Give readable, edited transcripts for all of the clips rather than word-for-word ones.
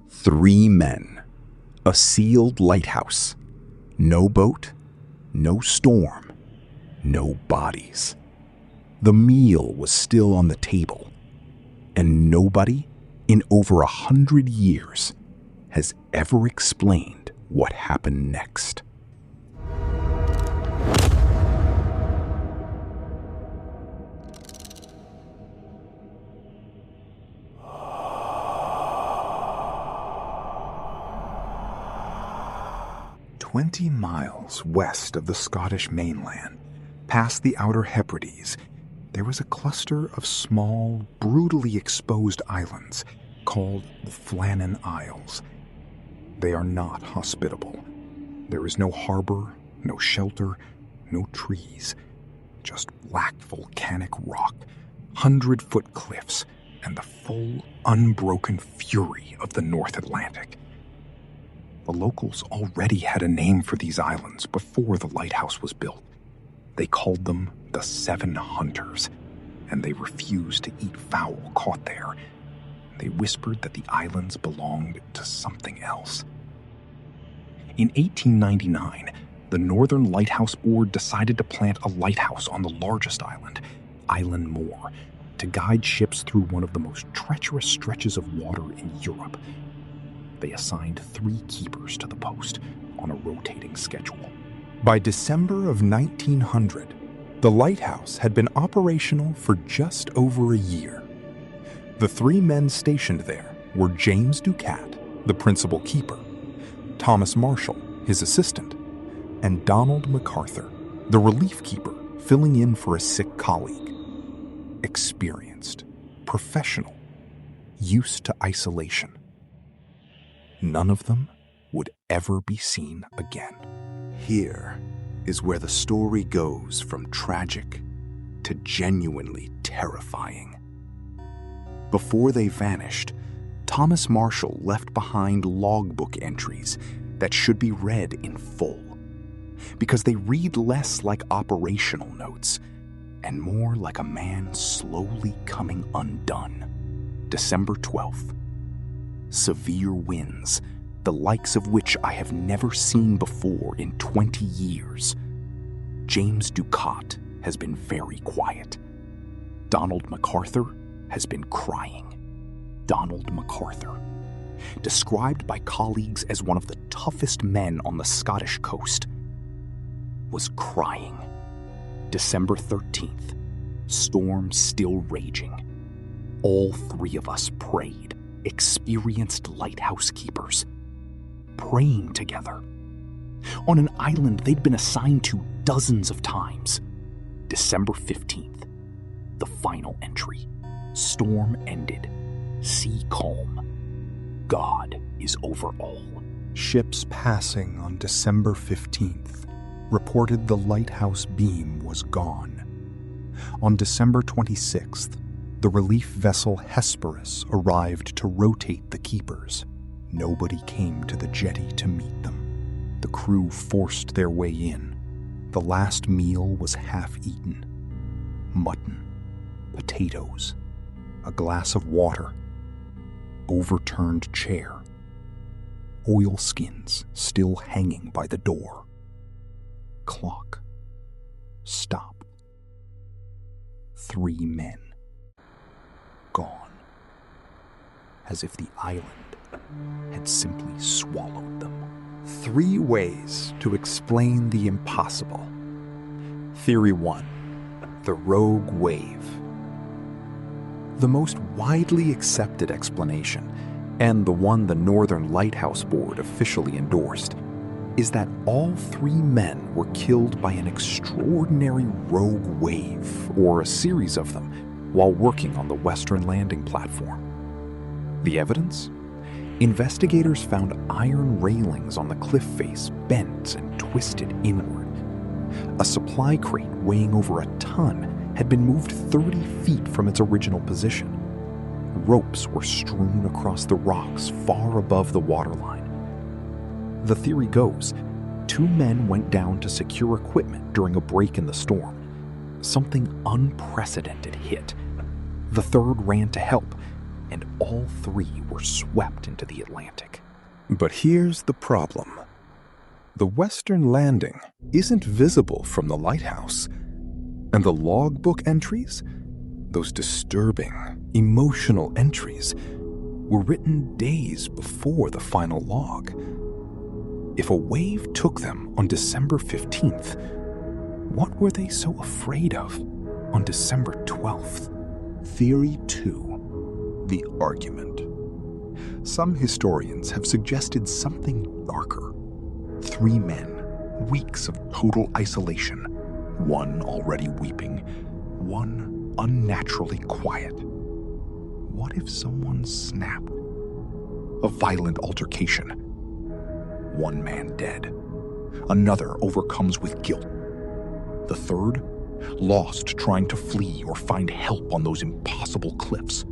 3 men, a sealed lighthouse, no boat, no storm, no bodies. The meal was still on the table, and nobody in over 100 years has ever explained what happened next. "20 miles west of the Scottish mainland, past the Outer Hebrides, there was a cluster of small, brutally exposed islands called the Flannan Isles. They are not hospitable. There is no harbor, no shelter, no trees, just black volcanic rock, 100-foot cliffs, and the full, unbroken fury of the North Atlantic. The locals already had a name for these islands before the lighthouse was built. They called them the 7 Hunters, and they refused to eat fowl caught there. They whispered that the islands belonged to something else. In 1899, the Northern Lighthouse Board decided to plant a lighthouse on the largest island, Eilean Mòr, to guide ships through one of the most treacherous stretches of water in Europe. They assigned 3 keepers to the post on a rotating schedule. By December of 1900, the lighthouse had been operational for just over a year. The 3 men stationed there were James Ducat, the principal keeper, Thomas Marshall, his assistant, and Donald MacArthur, the relief keeper filling in for a sick colleague. Experienced, professional, used to isolation. None of them would ever be seen again. Here is where the story goes from tragic to genuinely terrifying. Before they vanished, Thomas Marshall left behind logbook entries that should be read in full, because they read less like operational notes and more like a man slowly coming undone. December 12th. Severe winds, the likes of which I have never seen before in 20 years. James Ducat has been very quiet. Donald MacArthur has been crying. Donald MacArthur, described by colleagues as one of the toughest men on the Scottish coast, was crying. December 13th, storm still raging. All 3 of us prayed, experienced lighthouse keepers, praying together. On an island they'd been assigned to dozens of times. December 15th, the final entry. Storm ended. Sea calm. God is over all. Ships passing on December 15th reported the lighthouse beam was gone. On December 26th, the relief vessel Hesperus arrived to rotate the keepers. Nobody came to the jetty to meet them. The crew forced their way in. The last meal was half-eaten. Mutton, potatoes, a glass of water, overturned chair, oilskins still hanging by the door. Clock. Stop. 3 men. Gone. As if the island had simply swallowed them. 3 ways to explain the impossible. Theory 1. The rogue wave. The most widely accepted explanation, and the one the Northern Lighthouse Board officially endorsed, is that all 3 men were killed by an extraordinary rogue wave, or a series of them, while working on the western landing platform. The evidence? Investigators found iron railings on the cliff face bent and twisted inward. A supply crate weighing over a ton had been moved 30 feet from its original position. Ropes were strewn across the rocks far above the waterline. The theory goes, 2 men went down to secure equipment during a break in the storm. Something unprecedented hit. The 3rd ran to help, and all three were swept into the Atlantic. But here's the problem. The western landing isn't visible from the lighthouse, and the logbook entries, those disturbing, emotional entries, were written days before the final log. If a wave took them on December 15th, what were they so afraid of on December 12th? Theory 2. The argument. Some historians have suggested something darker. 3 men, weeks of total isolation, one already weeping, one unnaturally quiet. What if someone snapped? A violent altercation. 1 man dead. Another overcomes with guilt. The third, lost trying to flee or find help on those impossible cliffs.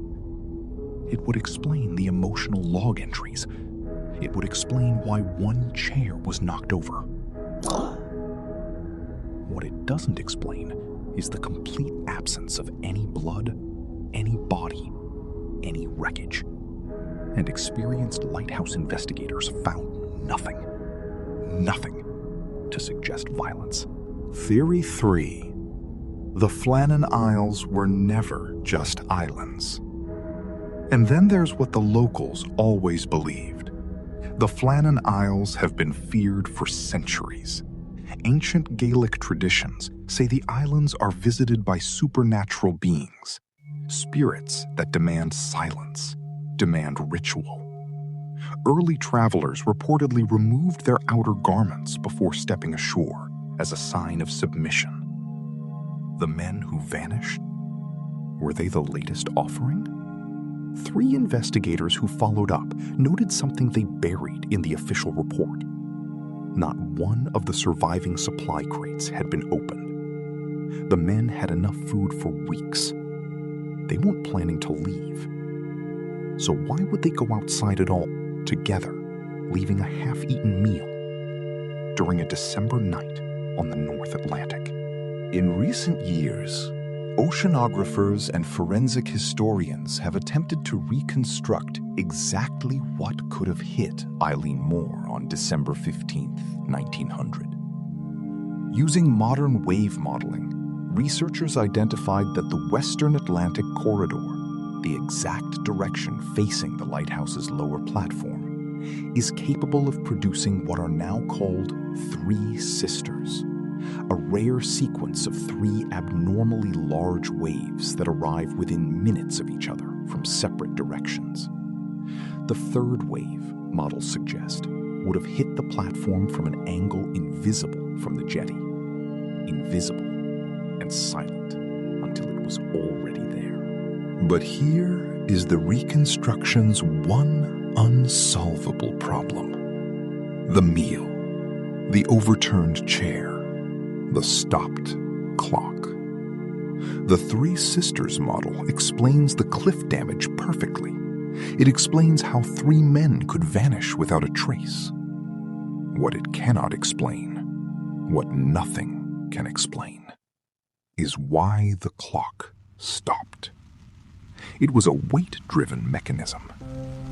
It would explain the emotional log entries. It would explain why 1 chair was knocked over. What it doesn't explain is the complete absence of any blood, any body, any wreckage. And experienced lighthouse investigators found nothing to suggest violence. Theory 3. The Flannan Isles were never just islands. And then there's what the locals always believed. The Flannan Isles have been feared for centuries. Ancient Gaelic traditions say the islands are visited by supernatural beings, spirits that demand silence, demand ritual. Early travelers reportedly removed their outer garments before stepping ashore as a sign of submission. The men who vanished, were they the latest offering? 3 investigators who followed up noted something they buried in the official report. Not one of the surviving supply crates had been opened. The men had enough food for weeks. They weren't planning to leave. So why would they go outside at all, together, leaving a half-eaten meal during a December night on the North Atlantic? In recent years, oceanographers and forensic historians have attempted to reconstruct exactly what could have hit Eilean Mòr on December 15, 1900. Using modern wave modeling, researchers identified that the Western Atlantic corridor, the exact direction facing the lighthouse's lower platform, is capable of producing what are now called 3 sisters, a rare sequence of 3 abnormally large waves that arrive within minutes of each other from separate directions. The third wave, models suggest, would have hit the platform from an angle invisible from the jetty. Invisible and silent until it was already there. But here is the reconstruction's one unsolvable problem. The meal, the overturned chair, the stopped clock. The 3 sisters model explains the cliff damage perfectly. It explains how 3 men could vanish without a trace. What it cannot explain, what nothing can explain, is why the clock stopped. It was a weight-driven mechanism.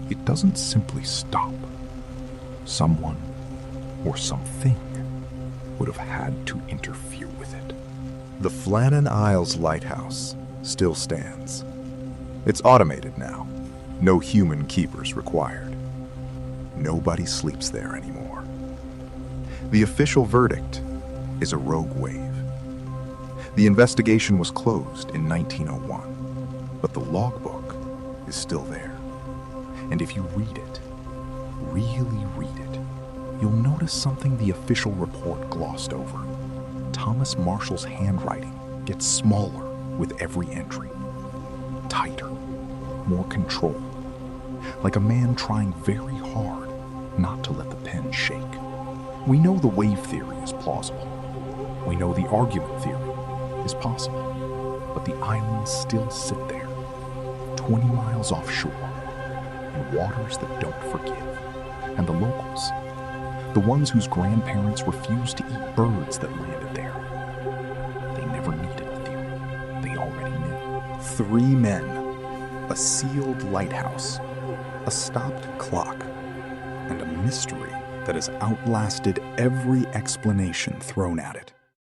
It doesn't simply stop. Someone or something would have had to interfere with it. The Flannan Isles Lighthouse still stands. It's automated now. No human keepers required. Nobody sleeps there anymore. The official verdict is a rogue wave. The investigation was closed in 1901, but the logbook is still there. And if you read it, really read it, you'll notice something the official report glossed over. Thomas Marshall's handwriting gets smaller with every entry. Tighter, more controlled. Like a man trying very hard not to let the pen shake. We know the wave theory is plausible. We know the argument theory is possible. But the islands still sit there, 20 miles offshore, in waters that don't forgive. And the locals, the ones whose grandparents refused to eat birds that landed there, they never needed a theory. They already knew. 3 men, a sealed lighthouse, a stopped clock, and a mystery that has outlasted every explanation thrown at it.